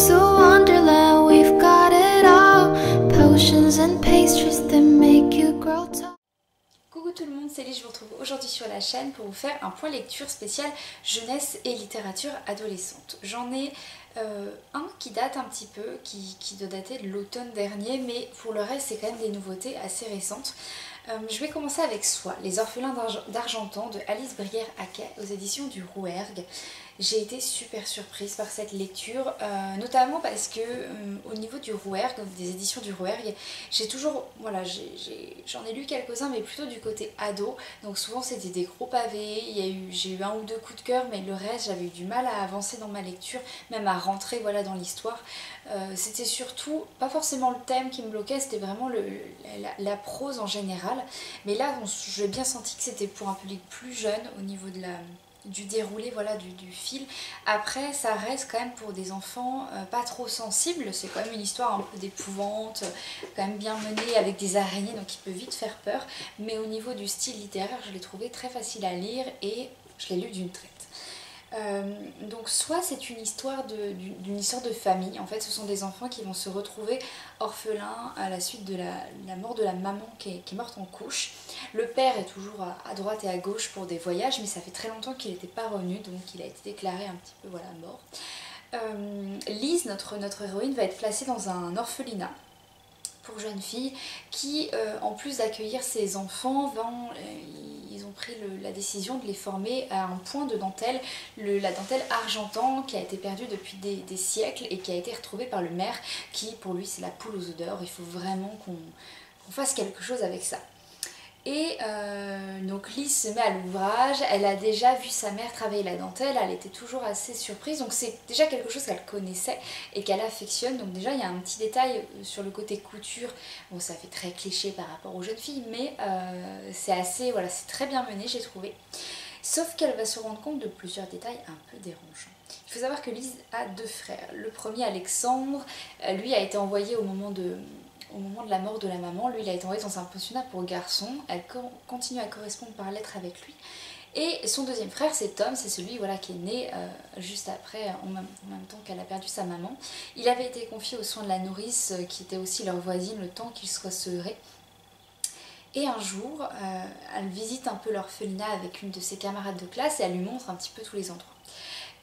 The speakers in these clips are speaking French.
to Wonderland, we've got it all. Potions and pastries that make you grow tall. Coucou tout le monde, c'est Lise, je vous retrouve aujourd'hui sur la chaîne pour vous faire un point lecture spécial jeunesse et littérature adolescente. J'en ai un qui date un petit peu, qui doit dater de l'automne dernier, mais pour le reste c'est quand même des nouveautés assez récentes. Je vais commencer avec Soi, Les orphelins d'Argentan de Alice Brière-Haquet aux éditions du Rouergue. J'ai été super surprise par cette lecture, notamment parce que au niveau du Rouergue, des éditions du Rouergue, j'ai toujours, voilà, j'en ai lu quelques-uns, mais plutôt du côté ado, donc souvent c'était des gros pavés, j'ai eu un ou deux coups de cœur, mais le reste j'avais eu du mal à avancer dans ma lecture, même à rentrer voilà, dans l'histoire. C'était surtout, pas forcément le thème qui me bloquait, c'était vraiment la prose en général, mais là j'ai bien senti que c'était pour un public plus jeune au niveau de du déroulé voilà, du fil. Après ça reste quand même pour des enfants pas trop sensibles, c'est quand même une histoire un peu d'épouvante, quand même bien menée avec des araignées donc qui peut vite faire peur, mais au niveau du style littéraire je l'ai trouvé très facile à lire et je l'ai lu d'une traite. Donc soit c'est une histoire d'une histoire de famille, en fait ce sont des enfants qui vont se retrouver orphelins à la suite de la mort de la maman qui est morte en couche. Le père est toujours à droite et à gauche pour des voyages, mais ça fait très longtemps qu'il n'était pas revenu, donc il a été déclaré un petit peu voilà, mort. Lise, notre héroïne, va être placée dans un orphelinat pour jeunes filles qui, en plus d'accueillir ces enfants, ils ont pris la décision de les former à un point de dentelle, la dentelle Argentan qui a été perdue depuis des siècles et qui a été retrouvée par le maire qui, pour lui, c'est la poule aux œufs d'or. Il faut vraiment qu'on fasse quelque chose avec ça. Et donc Lise se met à l'ouvrage, elle a déjà vu sa mère travailler la dentelle, elle était toujours assez surprise, donc c'est déjà quelque chose qu'elle connaissait et qu'elle affectionne. Donc déjà il y a un petit détail sur le côté couture, bon ça fait très cliché par rapport aux jeunes filles, mais c'est assez, voilà, c'est très bien mené j'ai trouvé. Sauf qu'elle va se rendre compte de plusieurs détails un peu dérangeants. Il faut savoir que Lise a deux frères. Le premier, Alexandre, lui a été envoyé au moment de la mort de la maman. Lui il a été envoyé dans un pensionnat pour garçons, elle continue à correspondre par lettre avec lui. Et son deuxième frère c'est Tom, c'est celui voilà, qui est né juste après, en même temps qu'elle a perdu sa maman. Il avait été confié aux soins de la nourrice qui était aussi leur voisine le temps qu'il soit sevré. Et un jour, elle visite un peu l'orphelinat avec une de ses camarades de classe et elle lui montre un petit peu tous les endroits.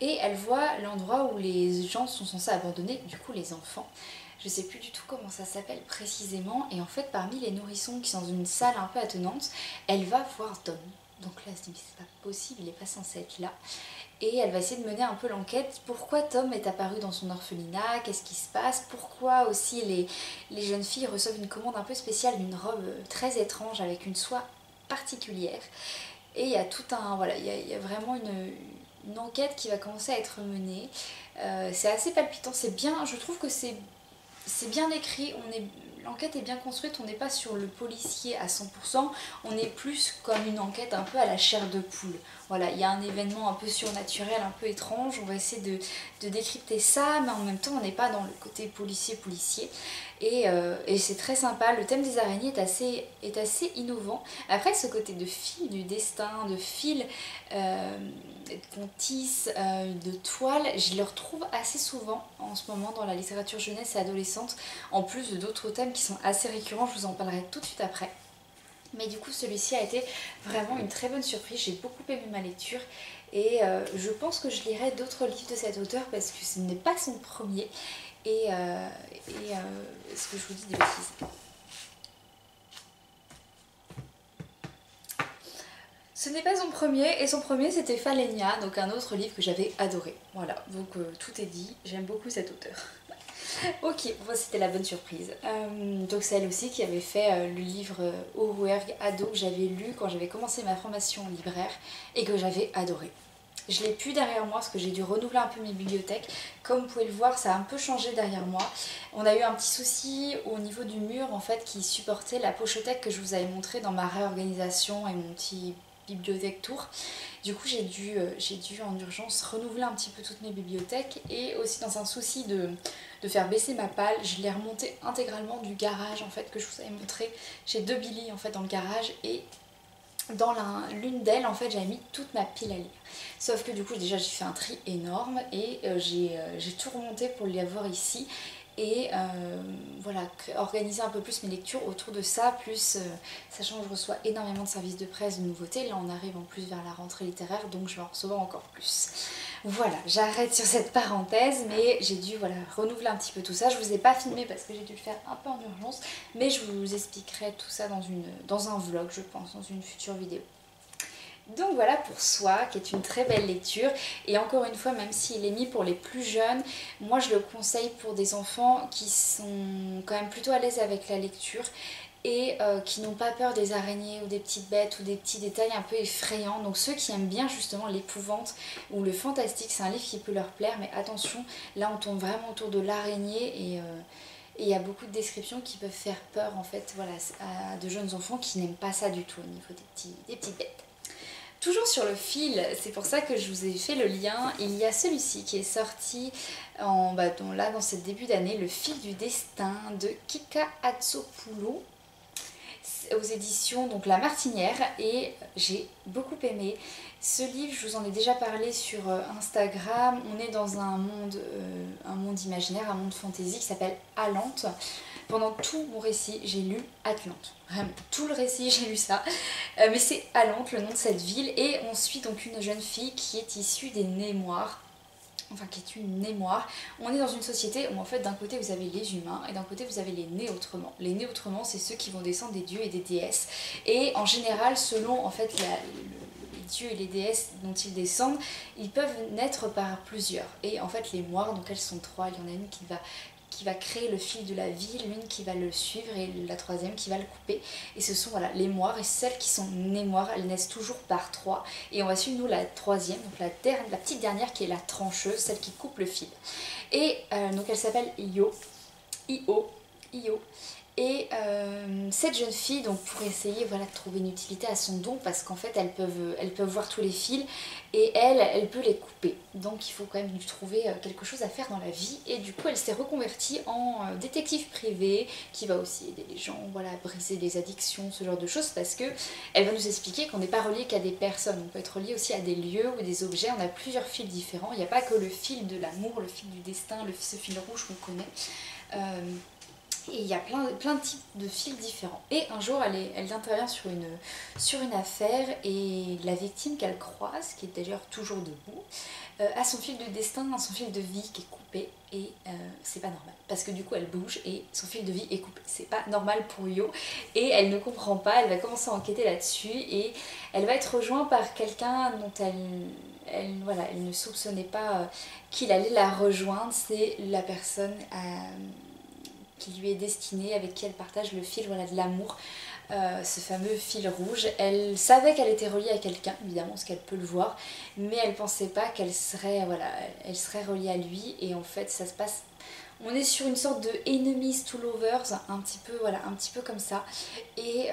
Et elle voit l'endroit où les gens sont censés abandonner, du coup les enfants. Je sais plus du tout comment ça s'appelle précisément, et en fait parmi les nourrissons qui sont dans une salle un peu attenante, elle va voir Tom. Donc là elle se dit mais c'est pas possible, il est pas censé être là. Et elle va essayer de mener un peu l'enquête, pourquoi Tom est apparu dans son orphelinat, qu'est-ce qui se passe, pourquoi aussi les jeunes filles reçoivent une commande un peu spéciale d'une robe très étrange avec une soie particulière. Et il y a tout un, voilà, il y a vraiment une enquête qui va commencer à être menée. C'est assez palpitant, c'est bien, je trouve que c'est bien écrit, l'enquête est bien construite, on n'est pas sur le policier à 100%, on est plus comme une enquête un peu à la chair de poule. Voilà, il y a un événement un peu surnaturel, un peu étrange, on va essayer de décrypter ça, mais en même temps on n'est pas dans le côté policier. Et c'est très sympa, le thème des araignées est assez innovant. Après ce côté de fil du destin, de fil qu'on tisse, de toile, je le retrouve assez souvent en ce moment dans la littérature jeunesse et adolescente, en plus d'autres thèmes qui sont assez récurrents, je vous en parlerai tout de suite après. Mais du coup celui-ci a été vraiment une très bonne surprise, j'ai beaucoup aimé ma lecture et je pense que je lirai d'autres livres de cet auteur parce que ce n'est pas son premier et est-ce que je vous dis des bêtises? Ce n'est pas son premier, et son premier c'était Falenia, donc un autre livre que j'avais adoré. Voilà, donc tout est dit, j'aime beaucoup cet auteur. Ok, bon, c'était la bonne surprise. Donc c'est elle aussi qui avait fait le livre Au Rouergue ado que j'avais lu quand j'avais commencé ma formation en libraire et que j'avais adoré. Je l'ai plus derrière moi parce que j'ai dû renouveler un peu mes bibliothèques. Comme vous pouvez le voir, ça a un peu changé derrière moi. On a eu un petit souci au niveau du mur en fait qui supportait la pochothèque que je vous avais montré dans ma réorganisation et mon petit bibliothèque tour. Du coup j'ai dû en urgence renouveler un petit peu toutes mes bibliothèques et aussi dans un souci de faire baisser ma palle, je l'ai remontée intégralement du garage en fait que je vous avais montré. J'ai deux Billy en fait dans le garage et dans l'une d'elles en fait j'avais mis toute ma pile à lire. Sauf que du coup déjà j'ai fait un tri énorme et j'ai tout remonté pour l'avoir ici. Et voilà, organiser un peu plus mes lectures autour de ça, plus sachant que je reçois énormément de services de presse, de nouveautés, là on arrive en plus vers la rentrée littéraire, donc je vais en recevoir encore plus. Voilà, j'arrête sur cette parenthèse, mais j'ai dû voilà, renouveler un petit peu tout ça. Je vous ai pas filmé parce que j'ai dû le faire un peu en urgence, mais je vous expliquerai tout ça dans un vlog, je pense, dans une future vidéo. Donc voilà pour Soi, qui est une très belle lecture, et encore une fois, même s'il est mis pour les plus jeunes, moi je le conseille pour des enfants qui sont quand même plutôt à l'aise avec la lecture et qui n'ont pas peur des araignées ou des petites bêtes ou des petits détails un peu effrayants. Donc ceux qui aiment bien justement l'épouvante ou le fantastique, c'est un livre qui peut leur plaire, mais attention, là on tombe vraiment autour de l'araignée et il y a beaucoup de descriptions qui peuvent faire peur en fait, voilà, à de jeunes enfants qui n'aiment pas ça du tout au niveau des petites bêtes. Toujours sur le fil, c'est pour ça que je vous ai fait le lien, il y a celui-ci qui est sorti dans ce début d'année, Le fil du destin de Kika Hatsopoulou aux éditions donc La Martinière, et j'ai beaucoup aimé ce livre. Je vous en ai déjà parlé sur Instagram. On est dans un monde imaginaire, un monde fantasy qui s'appelle Atlante. Pendant tout mon récit, j'ai lu Atlante. Vraiment, tout le récit, j'ai lu ça. Mais c'est Atlante, le nom de cette ville. Et on suit donc une jeune fille qui est issue des Némoirs. Enfin, qui est une Némoire. On est dans une société où en fait d'un côté vous avez les humains et d'un côté vous avez les nés autrement. Les nés autrement, c'est ceux qui vont descendre des dieux et des déesses. Et en général, selon en fait les dieux et les déesses dont ils descendent, ils peuvent naître par plusieurs. Et en fait les moires, donc elles sont trois, il y en a une qui va créer le fil de la vie, l'une qui va le suivre et la troisième qui va le couper. Et ce sont voilà, les moires, et celles qui sont némoires, elles naissent toujours par trois. Et on va suivre nous la troisième, donc la petite dernière qui est la trancheuse, celle qui coupe le fil. Et donc elle s'appelle Io. Et cette jeune fille, donc pour essayer voilà, de trouver une utilité à son don, parce qu'en fait elles peuvent voir tous les fils et elle peut les couper. Donc il faut quand même lui trouver quelque chose à faire dans la vie. Et du coup elle s'est reconvertie en détective privé qui va aussi aider les gens voilà, à briser les addictions, ce genre de choses, parce que elle va nous expliquer qu'on n'est pas relié qu'à des personnes, on peut être relié aussi à des lieux ou des objets. On a plusieurs fils différents, il n'y a pas que le fil de l'amour, le fil du destin, ce fil rouge qu'on connaît. Et il y a plein de types de fils différents. Et un jour, elle intervient sur une affaire, et la victime qu'elle croise, qui est d'ailleurs toujours debout, a son fil de destin, son fil de vie qui est coupé. Et c'est pas normal. Parce que du coup, elle bouge et son fil de vie est coupé. C'est pas normal pour Io. Et elle ne comprend pas, elle va commencer à enquêter là-dessus. Et elle va être rejointe par quelqu'un dont elle ne soupçonnait pas qu'il allait la rejoindre. C'est la personne qui lui est destinée, avec qui elle partage le fil voilà, de l'amour, ce fameux fil rouge. Elle savait qu'elle était reliée à quelqu'un, évidemment, parce qu'elle peut le voir, mais elle pensait pas qu'elle serait, voilà, elle serait reliée à lui. Et en fait, ça se passe... On est sur une sorte de enemies to lovers, un petit peu comme ça. Et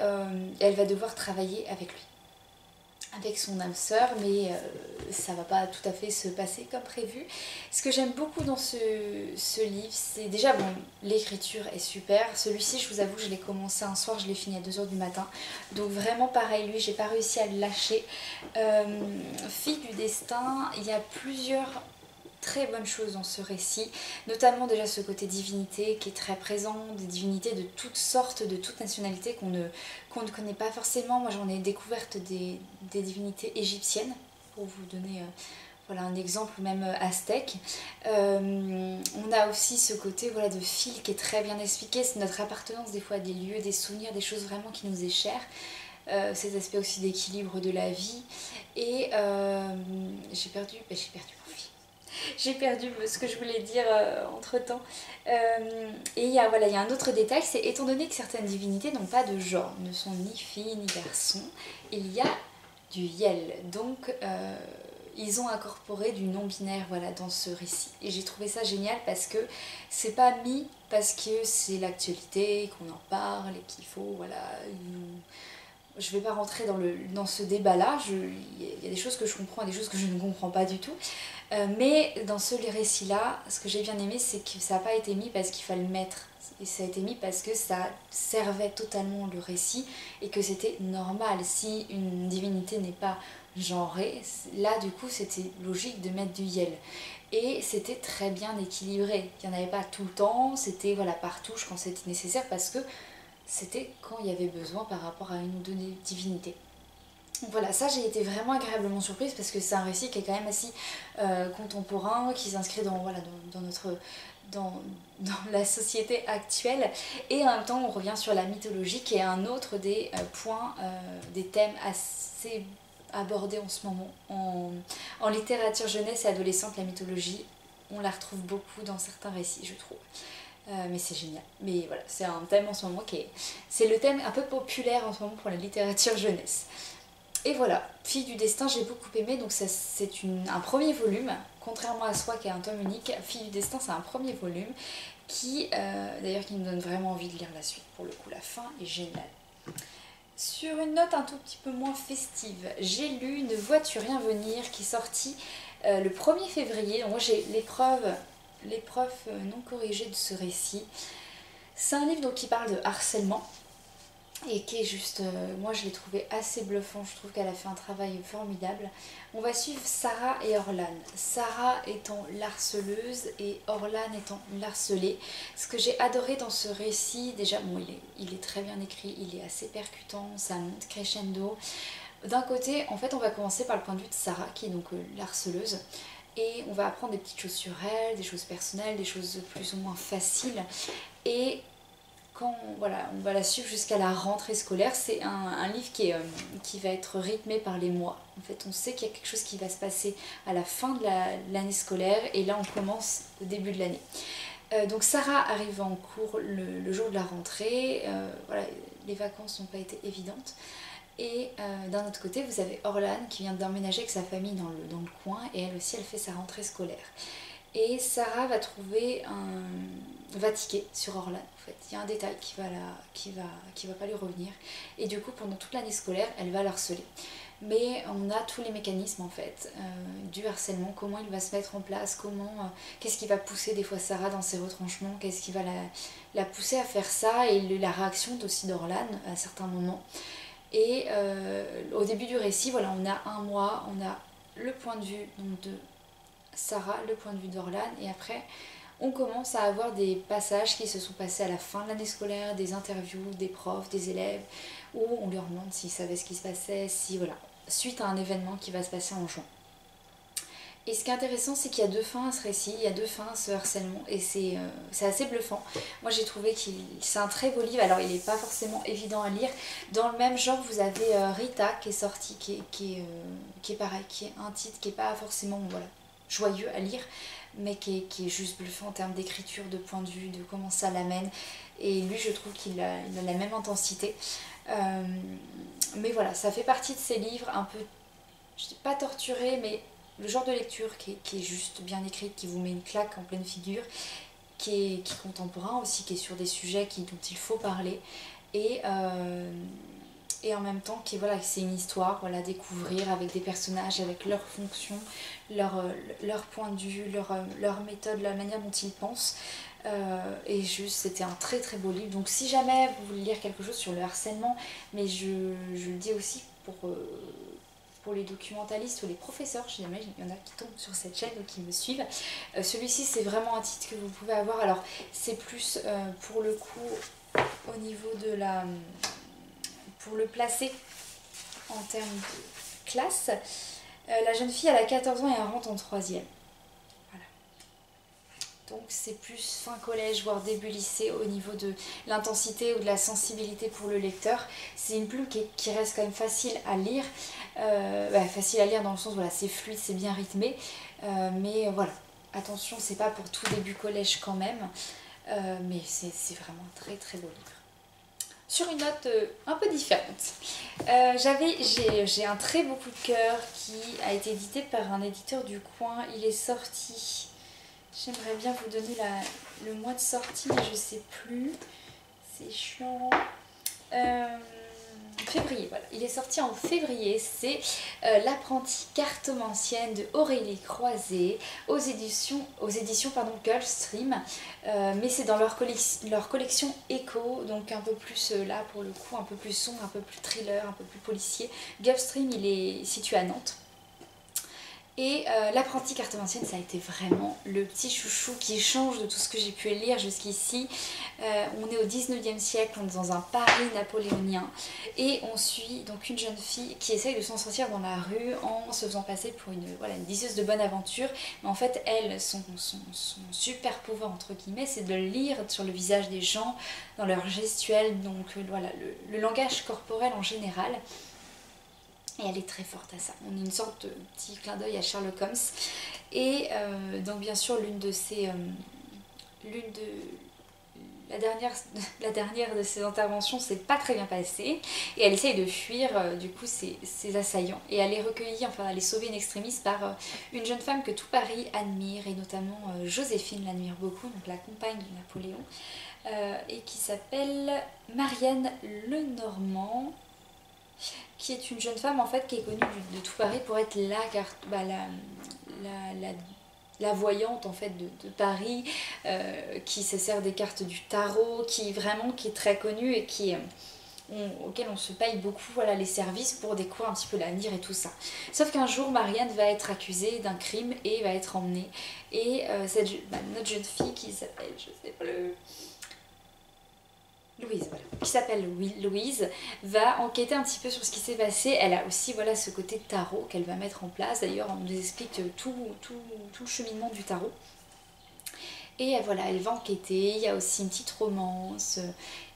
elle va devoir travailler avec lui, avec son âme sœur, mais ça va pas tout à fait se passer comme prévu. Ce que j'aime beaucoup dans ce livre, c'est déjà, bon, l'écriture est super. Celui-ci, je vous avoue, je l'ai commencé un soir, je l'ai fini à 2 h du matin. Donc vraiment pareil, lui, j'ai pas réussi à le lâcher. Fille du destin, il y a plusieurs très bonnes choses dans ce récit, notamment déjà ce côté divinité qui est très présent, des divinités de toutes sortes, de toutes nationalités qu'on ne connaît pas forcément. Moi j'en ai découverte des divinités égyptiennes, pour vous donner voilà, un exemple, même aztèque. On a aussi ce côté voilà, de fil qui est très bien expliqué, c'est notre appartenance des fois à des lieux, des souvenirs, des choses vraiment qui nous est chères. Ces aspects aussi d'équilibre de la vie. Et j'ai perdu mon fil. J'ai perdu ce que je voulais dire entre temps. Et il y a un autre détail, c'est étant donné que certaines divinités n'ont pas de genre, ne sont ni filles ni garçons, il y a du Yel. Donc ils ont incorporé du non-binaire voilà, dans ce récit. Et j'ai trouvé ça génial parce que c'est pas mis parce que c'est l'actualité, qu'on en parle et qu'il faut, voilà... Je vais pas rentrer dans ce débat-là, il y a des choses que je comprends et des choses que je ne comprends pas du tout. Mais dans ce récit-là, ce que j'ai bien aimé, c'est que ça n'a pas été mis parce qu'il fallait mettre Et ça a été mis parce que ça servait totalement le récit et que c'était normal. Si une divinité n'est pas genrée, là du coup c'était logique de mettre du Yel. Et c'était très bien équilibré. Il n'y en avait pas tout le temps, c'était voilà, par touche quand c'était nécessaire parce que c'était quand il y avait besoin par rapport à une ou deux divinités. Donc voilà, ça j'ai été vraiment agréablement surprise parce que c'est un récit qui est quand même assez contemporain, qui s'inscrit dans, voilà, dans la société actuelle, et en même temps on revient sur la mythologie qui est un autre des points, des thèmes assez abordés en ce moment en littérature jeunesse et adolescente. La mythologie, on la retrouve beaucoup dans certains récits, je trouve. Mais c'est génial. Mais voilà, c'est un thème en ce moment c'est le thème un peu populaire en ce moment pour la littérature jeunesse. Et voilà, Fille du destin, j'ai beaucoup aimé, donc c'est un premier volume, contrairement à Soi qui est un tome unique. Fille du destin, c'est un premier volume qui, d'ailleurs, qui me donne vraiment envie de lire la suite. Pour le coup, la fin est géniale. Sur une note un tout petit peu moins festive, j'ai lu Ne vois-tu rien venir, qui est sorti le 1er février. Donc moi j'ai l'épreuve non corrigée de ce récit. C'est un livre donc, qui parle de harcèlement. Et qui est juste, moi je l'ai trouvé assez bluffant, je trouve qu'elle a fait un travail formidable. On va suivre Sarah et Orlan. Sarah étant l'harceleuse et Orlan étant l'harcelé. Ce que j'ai adoré dans ce récit, déjà, bon il est très bien écrit, il est assez percutant, ça monte crescendo. D'un côté, en fait on va commencer par le point de vue de Sarah, qui est donc l'harceleuse. Et on va apprendre des petites choses sur elle, des choses personnelles, des choses plus ou moins faciles. Et quand voilà, on va la suivre jusqu'à la rentrée scolaire, c'est un livre qui va être rythmé par les mois. En fait, on sait qu'il y a quelque chose qui va se passer à la fin de l'année scolaire et là on commence au début de l'année. Donc Sarah arrive en cours le jour de la rentrée, voilà, les vacances n'ont pas été évidentes. Et d'un autre côté, vous avez Orlan qui vient d'emménager avec sa famille dans le coin et elle aussi, elle fait sa rentrée scolaire. Et Sarah va tiquer sur Orlan. En fait, il y a un détail qui va pas lui revenir. Et du coup, pendant toute l'année scolaire, elle va le harceler. Mais on a tous les mécanismes en fait du harcèlement, comment il va se mettre en place, qu'est-ce qui va pousser des fois Sarah dans ses retranchements, qu'est-ce qui va la pousser à faire ça, et la réaction aussi d'Orlan à certains moments. Et au début du récit, voilà, on a un mois, on a le point de vue donc, de Sarah, le point de vue d'Orlan, et après on commence à avoir des passages qui se sont passés à la fin de l'année scolaire, des interviews des profs, des élèves, où on leur demande s'ils savaient ce qui se passait, suite à un événement qui va se passer en juin. Et ce qui est intéressant, c'est qu'il y a deux fins à ce récit, il y a deux fins à ce harcèlement, et c'est assez bluffant. Moi j'ai trouvé que c'est un très beau livre, alors il n'est pas forcément évident à lire. Dans le même genre, vous avez Rita qui est sorti, qui est pareil, qui est un titre qui n'est pas forcément joyeux à lire, mais qui est juste bluffant en termes d'écriture, de point de vue, de comment ça l'amène. Et lui, je trouve qu'il a la même intensité. Mais voilà, ça fait partie de ces livres un peu, je dis pas torturés, mais le genre de lecture qui est juste bien écrite, qui vous met une claque en pleine figure, qui est contemporain aussi, qui est sur des sujets dont il faut parler. Et en même temps c'est une histoire à découvrir avec des personnages, avec leurs fonctions, leur point de vue, leur méthode, la manière dont ils pensent. Et juste c'était un très très beau livre. Donc si jamais vous voulez lire quelque chose sur le harcèlement, mais je le dis aussi pour les documentalistes ou les professeurs, si jamais il y en a qui tombent sur cette chaîne ou qui me suivent, celui-ci c'est vraiment un titre que vous pouvez avoir. Alors c'est plus pour le coup au niveau de pour le placer en termes de classe, la jeune fille elle a 14 ans et elle rentre en 3e. Voilà. Donc c'est plus fin collège, voire début lycée au niveau de l'intensité ou de la sensibilité pour le lecteur. C'est une plume qui reste quand même facile à lire. Facile à lire dans le sens, c'est fluide, c'est bien rythmé. Mais voilà, attention, c'est pas pour tout début collège quand même. Mais c'est vraiment un très très beau livre. Sur une note un peu différente, j'ai un très beau coup de cœur qui a été édité par un éditeur du coin. Il est sorti, j'aimerais bien vous donner le mois de sortie, mais je sais plus, c'est chiant. février, voilà. Il est sorti en février, c'est L'apprenti cartomancienne de Aurélie Croiset aux éditions Gulfstream, mais c'est dans leur collection Echo, donc un peu plus là pour le coup, un peu plus sombre, un peu plus thriller, un peu plus policier. Gulfstream, il est situé à Nantes. Et L'apprenti cartomancienne, ça a été vraiment le petit chouchou qui change de tout ce que j'ai pu lire jusqu'ici. On est au 19e siècle, on est dans un Paris napoléonien et on suit donc une jeune fille qui essaye de s'en sortir dans la rue en se faisant passer pour une diseuse de bonne aventure. Mais en fait, elle, son super pouvoir entre guillemets, c'est de lire sur le visage des gens, dans leur gestuelle, donc voilà, le langage corporel en général. Et elle est très forte à ça. On a une sorte de petit clin d'œil à Sherlock Holmes. Et donc bien sûr la dernière de ses interventions s'est pas très bien passée. Et elle essaye de fuir du coup ses assaillants. Et elle est recueillie, enfin elle est sauvée in extremis par une jeune femme que tout Paris admire. Et notamment Joséphine l'admire beaucoup, donc la compagne de Napoléon. Et qui s'appelle Marianne Lenormand, qui est une jeune femme en fait qui est connue de tout Paris pour être la voyante en fait de Paris, qui se sert des cartes du tarot, qui est très connue et auquel on se paye beaucoup les services pour découvrir un petit peu l'avenir et tout ça. Sauf qu'un jour Marianne va être accusée d'un crime et va être emmenée. Et notre jeune fille qui s'appelle, je sais pas Louise, voilà, qui s'appelle Louise, va enquêter un petit peu sur ce qui s'est passé. Elle a aussi ce côté tarot qu'elle va mettre en place. D'ailleurs, on nous explique tout le cheminement du tarot. Et voilà, elle va enquêter. Il y a aussi une petite romance.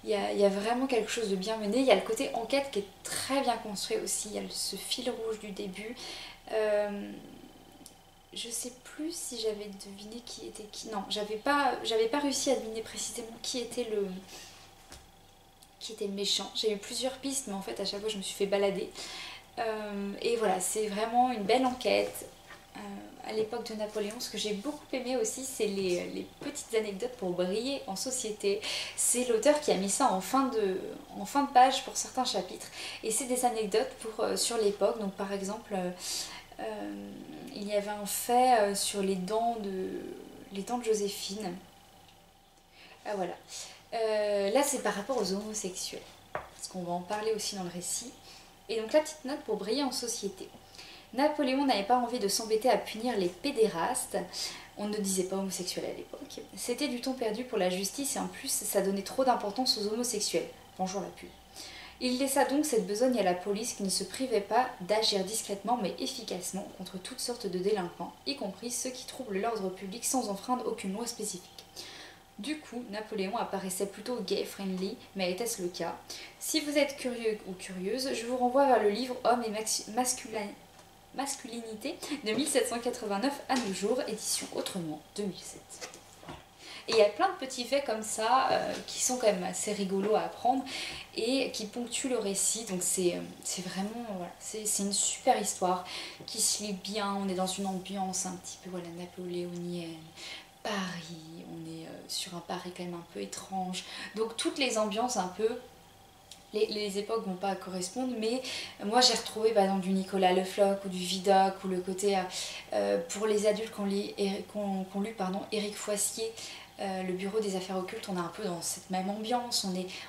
Il y a vraiment quelque chose de bien mené. Il y a le côté enquête qui est très bien construit aussi. Il y a ce fil rouge du début. Je sais plus si j'avais deviné qui était qui. Non, j'avais pas réussi à deviner précisément qui était le méchant. J'ai eu plusieurs pistes, mais en fait à chaque fois je me suis fait balader. Et voilà, c'est vraiment une belle enquête à l'époque de Napoléon. Ce que j'ai beaucoup aimé aussi, c'est les petites anecdotes pour briller en société. C'est l'auteur qui a mis ça en fin de page pour certains chapitres. Et c'est des anecdotes sur l'époque. Donc par exemple, il y avait un fait sur les dents de Joséphine. Ah voilà. Là c'est par rapport aux homosexuels, parce qu'on va en parler aussi dans le récit. Et donc la petite note pour briller en société. Napoléon n'avait pas envie de s'embêter à punir les pédérastes. On ne disait pas homosexuels à l'époque. C'était du temps perdu pour la justice et en plus ça donnait trop d'importance aux homosexuels. Bonjour la pub. Il laissa donc cette besogne à la police qui ne se privait pas d'agir discrètement mais efficacement contre toutes sortes de délinquants, y compris ceux qui troublent l'ordre public sans enfreindre aucune loi spécifique. Du coup, Napoléon apparaissait plutôt gay-friendly, mais était-ce le cas? Si vous êtes curieux ou curieuse, je vous renvoie vers le livre Hommes et masculinité de 1789 à nos jours, édition Autrement 2007. Et il y a plein de petits faits comme ça qui sont quand même assez rigolos à apprendre et qui ponctuent le récit. Donc c'est vraiment, c'est une super histoire qui se lit bien. On est dans une ambiance un petit peu napoléonienne. Paris, on est sur un Paris quand même un peu étrange, donc toutes les ambiances un peu, les époques vont pas correspondre, mais moi j'ai retrouvé par exemple du Nicolas Le Floch ou du Vidocq, ou le côté pour les adultes qu'on lu Éric Foissier, le bureau des affaires occultes. On est un peu dans cette même ambiance,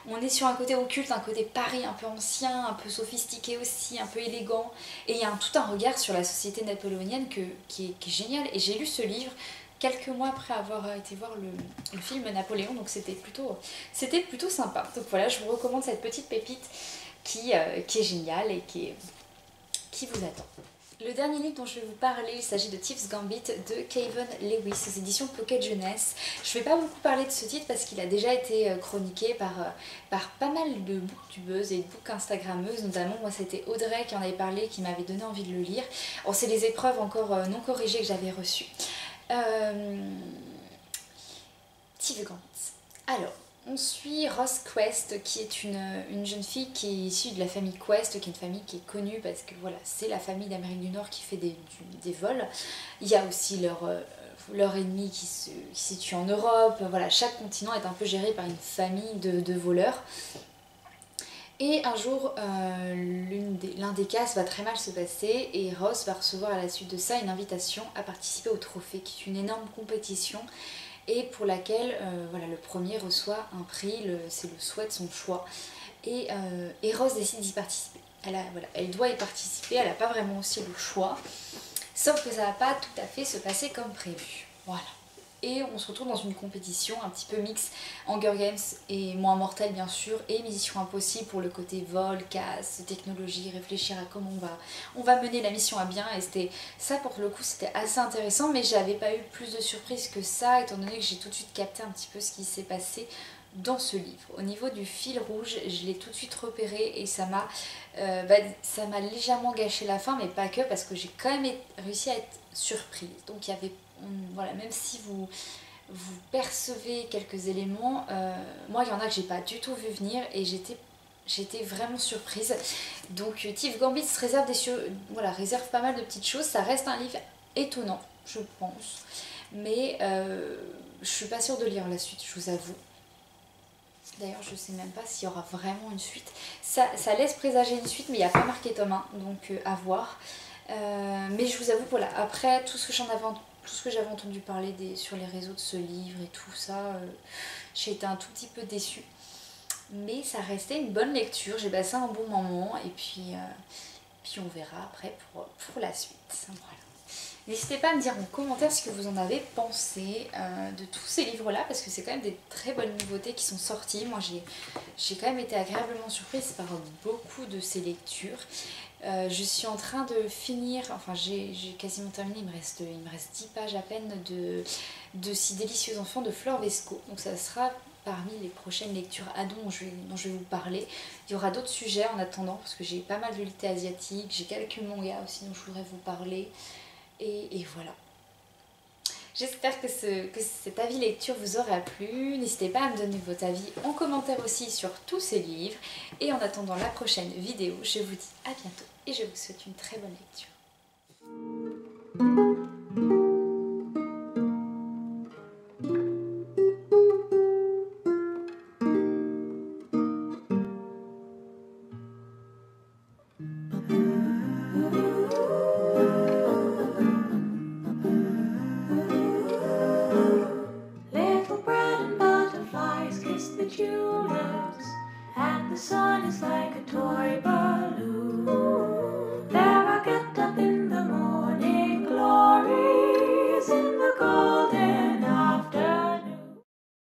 on est sur un côté occulte, un côté Paris un peu ancien, un peu sophistiqué aussi, un peu élégant, et il y a tout un regard sur la société napoléonienne qui est génial. Et j'ai lu ce livre quelques mois après avoir été voir le film Napoléon, donc c'était plutôt sympa. Donc voilà, je vous recommande cette petite pépite qui est géniale et qui vous attend. Le dernier livre dont je vais vous parler, il s'agit de Thief's Gambit de Kayvan Lewis, aux éditions Pocket Jeunesse. Je ne vais pas beaucoup parler de ce titre parce qu'il a déjà été chroniqué par pas mal de booktubeuses et de book instagrammeuses, notamment moi c'était Audrey qui en avait parlé, qui m'avait donné envie de le lire. Bon, c'est les épreuves encore non corrigées que j'avais reçues. Thief's Gambit. Alors, on suit Rose Quest, qui est une jeune fille qui est issue de la famille Quest, qui est une famille qui est connue parce que voilà, c'est la famille d'Amérique du Nord qui fait des vols. Il y a aussi leur ennemi qui se situe en Europe. Voilà, chaque continent est un peu géré par une famille de voleurs. Et un jour, l'un des cases va très mal se passer et Ross va recevoir à la suite de ça une invitation à participer au trophée, qui est une énorme compétition et pour laquelle voilà, le premier reçoit un prix, c'est le souhait de son choix. Et Ross décide d'y participer. Elle doit y participer, elle n'a pas vraiment aussi le choix, sauf que ça va pas tout à fait se passer comme prévu. Voilà. Et on se retrouve dans une compétition un petit peu mix Hunger Games et moins mortel bien sûr, et Mission Impossible pour le côté vol, casse, technologie, réfléchir à comment on va mener la mission à bien. Et c'était ça, pour le coup c'était assez intéressant, mais j'avais pas eu plus de surprises que ça étant donné que j'ai tout de suite capté un petit peu ce qui s'est passé dans ce livre. Au niveau du fil rouge, je l'ai tout de suite repéré et ça m'a légèrement gâché la fin, mais pas que, parce que j'ai quand même réussi à être surprise. Donc il y avait, voilà, même si vous percevez quelques éléments, moi il y en a que j'ai pas du tout vu venir et j'étais vraiment surprise. Donc Tiff Gambit se réserve pas mal de petites choses. Ça reste un livre étonnant, je pense, mais je suis pas sûre de lire la suite, je vous avoue. D'ailleurs, je sais même pas s'il y aura vraiment une suite. Ça laisse présager une suite, mais il n'y a pas marqué tome 1, donc à voir. Mais je vous avoue, voilà, après tout ce que j'avais entendu parler sur les réseaux de ce livre et tout ça, j'ai été un tout petit peu déçue. Mais ça restait une bonne lecture, j'ai passé un bon moment et puis on verra après pour la suite. Voilà. N'hésitez pas à me dire en commentaire ce que vous en avez pensé de tous ces livres-là, parce que c'est quand même des très bonnes nouveautés qui sont sorties. Moi, j'ai quand même été agréablement surprise par beaucoup de ces lectures. Je suis en train de finir, enfin j'ai quasiment terminé, il me reste 10 pages à peine de Si délicieux enfants de Flore Vesco. Donc ça sera parmi les prochaines lectures ados dont je vais vous parler. Il y aura d'autres sujets en attendant, parce que j'ai pas mal de lit asiatique, j'ai quelques mangas aussi dont je voudrais vous parler. Et voilà. J'espère que cet avis lecture vous aura plu. N'hésitez pas à me donner votre avis en commentaire aussi sur tous ces livres. Et en attendant la prochaine vidéo, je vous dis à bientôt et je vous souhaite une très bonne lecture. Tulips, and the sun is like a toy boat.